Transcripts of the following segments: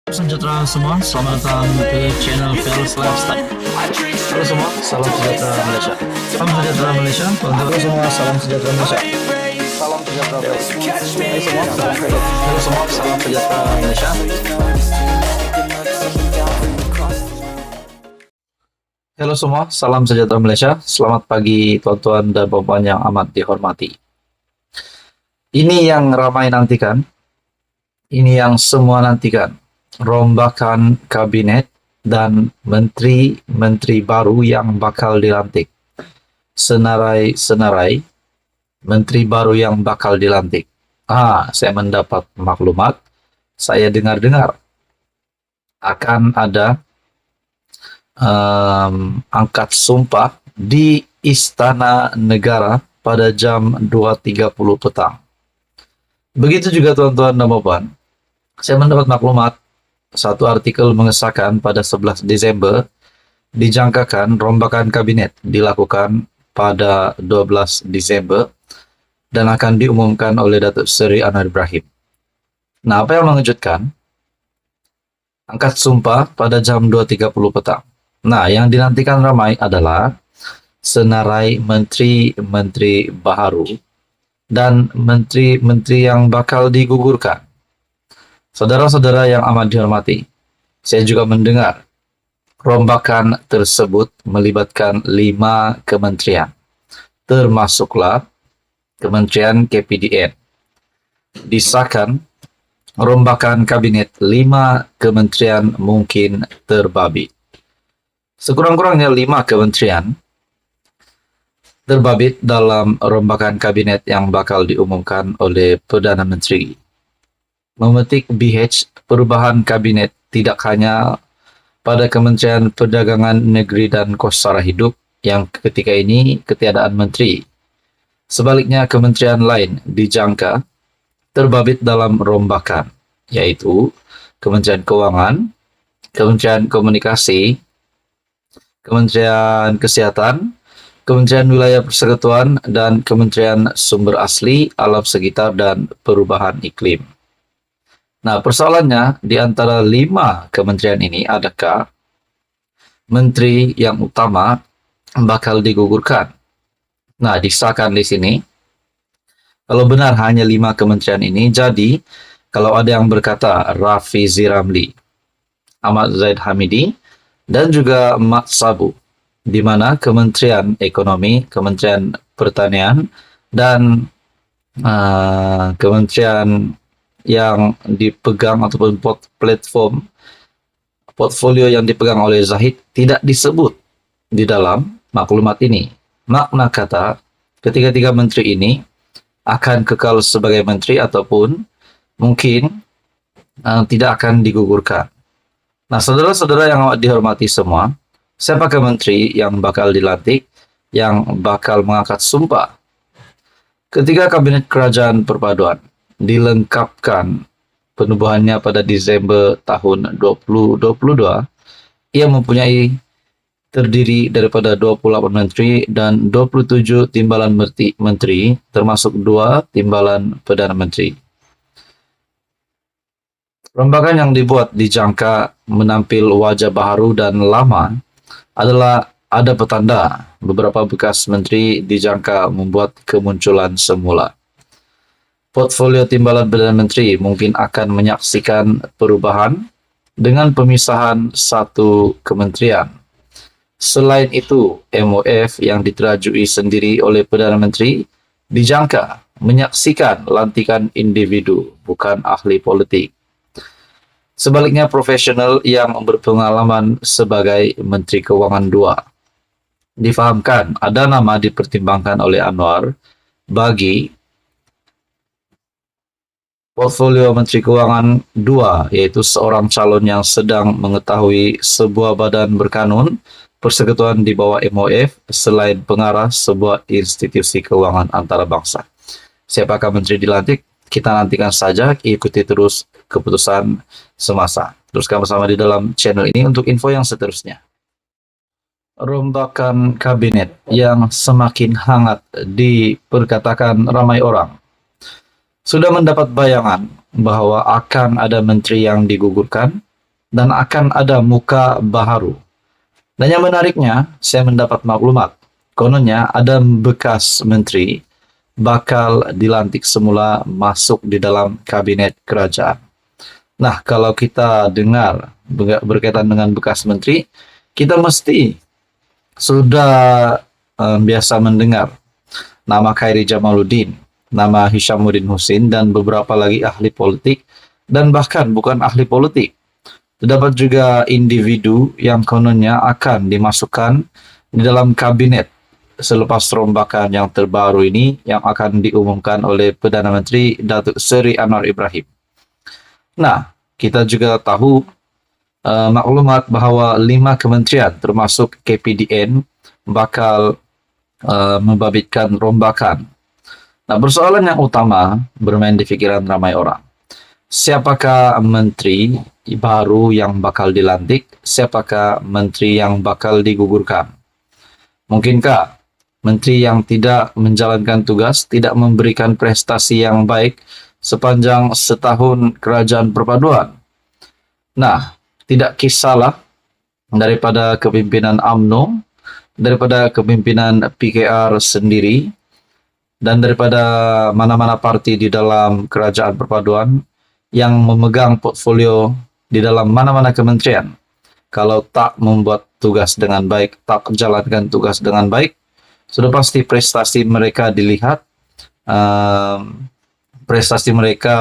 Sejahtera semua, selamat datang ke channel Fels Lifestyle. Halo semua, salam sejahtera Malaysia. Salam sejahtera Malaysia. Halo semua, salam sejahtera Malaysia. Salam sejahtera Malaysia. Halo semua, salam sejahtera Malaysia. Halo semua, salam sejahtera Malaysia. Selamat pagi tuan-tuan dan puan-puan yang amat dihormati. Ini yang ramai nantikan. Ini yang semua nantikan. Rombakan kabinet dan menteri-menteri baru yang bakal dilantik. Senarai-senarai menteri baru yang bakal dilantik. Saya mendapat maklumat, saya dengar-dengar akan ada angkat sumpah di Istana Negara pada jam 2.30 petang. Begitu juga tuan-tuan dan puan, saya mendapat maklumat satu artikel mengesahkan pada 11 Desember dijangkakan rombakan kabinet dilakukan pada 12 Desember dan akan diumumkan oleh Datuk Seri Anwar Ibrahim. Nah, apa yang mengejutkan? Angkat sumpah pada jam 2.30 petang. Nah, yang dinantikan ramai adalah senarai menteri-menteri baru dan menteri-menteri yang bakal digugurkan. Saudara-saudara yang amat dihormati, saya juga mendengar rombakan tersebut melibatkan 5 kementerian, termasuklah Kementerian KPDN. Disahkan rombakan kabinet 5 kementerian mungkin terbabit. Sekurang-kurangnya 5 kementerian terbabit dalam rombakan kabinet yang bakal diumumkan oleh Perdana Menteri. Memetik BH perubahan kabinet tidak hanya pada Kementerian Perdagangan Negeri dan Kos Sara Hidup yang ketika ini ketiadaan menteri. Sebaliknya kementerian lain dijangka terbabit dalam rombakan, yaitu Kementerian Keuangan, Kementerian Komunikasi, Kementerian Kesihatan, Kementerian Wilayah Persekutuan, dan Kementerian Sumber Asli, Alam Sekitar, dan Perubahan Iklim. Nah, persoalannya di antara 5 kementerian ini, adakah menteri yang utama bakal digugurkan? Nah, disahkan di sini, kalau benar hanya 5 kementerian ini, jadi kalau ada yang berkata Rafizi Ramli, Ahmad Zaid Hamidi, dan juga Mat Sabu, di mana Kementerian Ekonomi, Kementerian Pertanian, dan kementerian yang dipegang ataupun platform portfolio yang dipegang oleh Zahid tidak disebut di dalam maklumat ini. Makna kata ketiga-tiga menteri ini akan kekal sebagai menteri ataupun mungkin tidak akan digugurkan. Nah, saudara-saudara yang amat dihormati semua, siapakah menteri yang bakal dilantik, yang bakal mengangkat sumpah ketika Kabinet Kerajaan Perpaduan dilengkapkan penubuhannya pada Desember tahun 2022, ia mempunyai terdiri daripada 28 menteri dan 27 timbalan menteri, termasuk 2 timbalan Perdana Menteri. Rombakan yang dibuat dijangka menampil wajah baru dan lama adalah ada petanda beberapa bekas menteri dijangka membuat kemunculan semula. Portfolio timbalan Perdana Menteri mungkin akan menyaksikan perubahan dengan pemisahan satu kementerian. Selain itu, MOF yang diterajui sendiri oleh Perdana Menteri dijangka menyaksikan lantikan individu, bukan ahli politik. Sebaliknya, profesional yang berpengalaman sebagai Menteri Keuangan 2. Difahamkan ada nama dipertimbangkan oleh Anwar bagi portfolio Menteri Keuangan 2, yaitu seorang calon yang sedang mengetahui sebuah badan berkanun persekutuan di bawah MOF selain pengarah sebuah institusi keuangan antarabangsa. Siapakah menteri dilantik? Kita nantikan saja, ikuti terus keputusan semasa. Teruskan bersama di dalam channel ini untuk info yang seterusnya. Rombakan kabinet yang semakin hangat diperkatakan ramai orang sudah mendapat bayangan bahwa akan ada menteri yang digugurkan dan akan ada muka baharu. Dan yang menariknya, saya mendapat maklumat, kononnya ada bekas menteri bakal dilantik semula masuk di dalam kabinet kerajaan. Nah, kalau kita dengar berkaitan dengan bekas menteri, kita mesti sudah biasa mendengar nama Khairi Jamaluddin, nama Hishamuddin Hussein, dan beberapa lagi ahli politik, dan bahkan bukan ahli politik. Terdapat juga individu yang kononnya akan dimasukkan di dalam kabinet selepas rombakan yang terbaru ini yang akan diumumkan oleh Perdana Menteri Datuk Seri Anwar Ibrahim. Nah, kita juga tahu maklumat bahawa 5 kementerian termasuk KPDN bakal membabitkan rombakan. Nah, persoalan yang utama bermain di fikiran ramai orang. Siapakah menteri baru yang bakal dilantik? Siapakah menteri yang bakal digugurkan? Mungkinkah menteri yang tidak menjalankan tugas, tidak memberikan prestasi yang baik sepanjang setahun kerajaan perpaduan? Nah, tidak kisahlah daripada kepimpinan UMNO, daripada kepimpinan PKR sendiri, dan daripada mana-mana parti di dalam kerajaan perpaduan yang memegang portfolio di dalam mana-mana kementerian. Kalau tak membuat tugas dengan baik, tak menjalankan tugas dengan baik, sudah pasti prestasi mereka dilihat. Prestasi mereka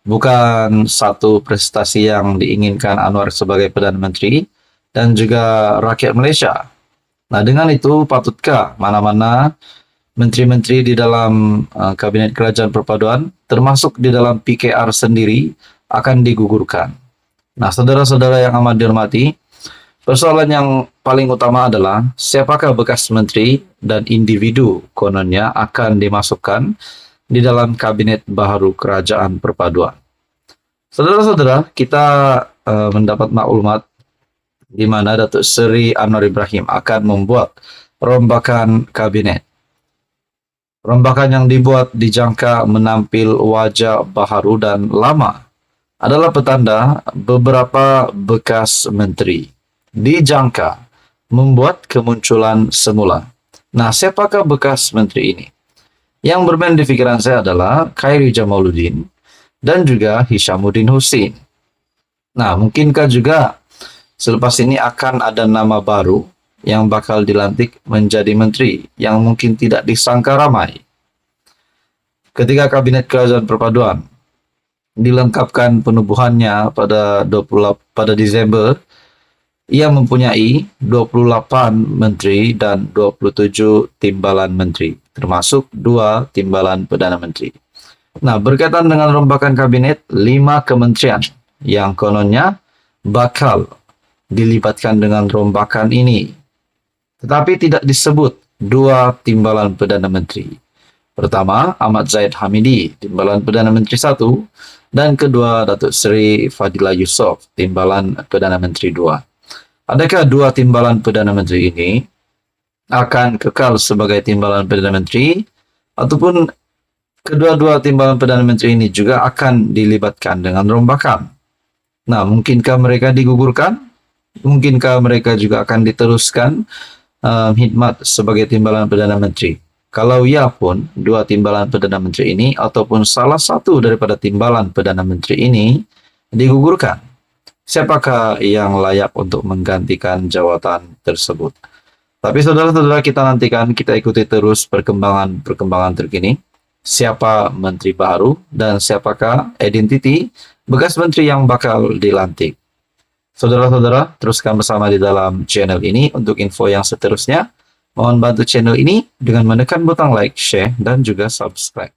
bukan satu prestasi yang diinginkan Anwar sebagai Perdana Menteri dan juga rakyat Malaysia. Nah, dengan itu patutkah mana-mana menteri-menteri di dalam Kabinet Kerajaan Perpaduan, termasuk di dalam PKR sendiri, akan digugurkan? Nah, saudara-saudara yang amat dihormati, persoalan yang paling utama adalah siapakah bekas menteri dan individu kononnya akan dimasukkan di dalam kabinet baru kerajaan perpaduan. Saudara-saudara, kita mendapat maklumat di mana Datuk Seri Anwar Ibrahim akan membuat rombakan kabinet. Rombakan yang dibuat dijangka menampil wajah baharu dan lama adalah petanda beberapa bekas menteri dijangka membuat kemunculan semula. Nah, siapakah bekas menteri ini? Yang bermain di fikiran saya adalah Khairi Jamaluddin dan juga Hishamuddin Hussein. Nah, mungkinkah juga selepas ini akan ada nama baru yang bakal dilantik menjadi menteri yang mungkin tidak disangka ramai? Ketika Kabinet Kerajaan Perpaduan dilengkapkan penubuhannya pada Desember, ia mempunyai 28 menteri dan 27 timbalan menteri, termasuk 2 timbalan Perdana Menteri. Nah, berkaitan dengan rombakan kabinet, 5 kementerian yang kononnya bakal dilibatkan dengan rombakan ini. Tetapi tidak disebut 2 timbalan Perdana Menteri. Pertama, Ahmad Zahid Hamidi, timbalan Perdana Menteri 1, dan kedua, Datuk Seri Fadilah Yusof, timbalan Perdana Menteri 2. Adakah 2 timbalan Perdana Menteri ini akan kekal sebagai timbalan Perdana Menteri, ataupun kedua-dua timbalan Perdana Menteri ini juga akan dilibatkan dengan rombakan? Nah, mungkinkah mereka digugurkan? Mungkinkah mereka juga akan diteruskan khidmat sebagai timbalan Perdana Menteri? Kalau ya pun, 2 timbalan Perdana Menteri ini ataupun salah satu daripada timbalan Perdana Menteri ini digugurkan, siapakah yang layak untuk menggantikan jawatan tersebut? Tapi saudara-saudara, kita nantikan, kita ikuti terus perkembangan terkini. Siapa menteri baru dan siapakah identiti bekas menteri yang bakal dilantik? Saudara-saudara, teruskan bersama di dalam channel ini untuk info yang seterusnya. Mohon bantu channel ini dengan menekan butang like, share, dan juga subscribe.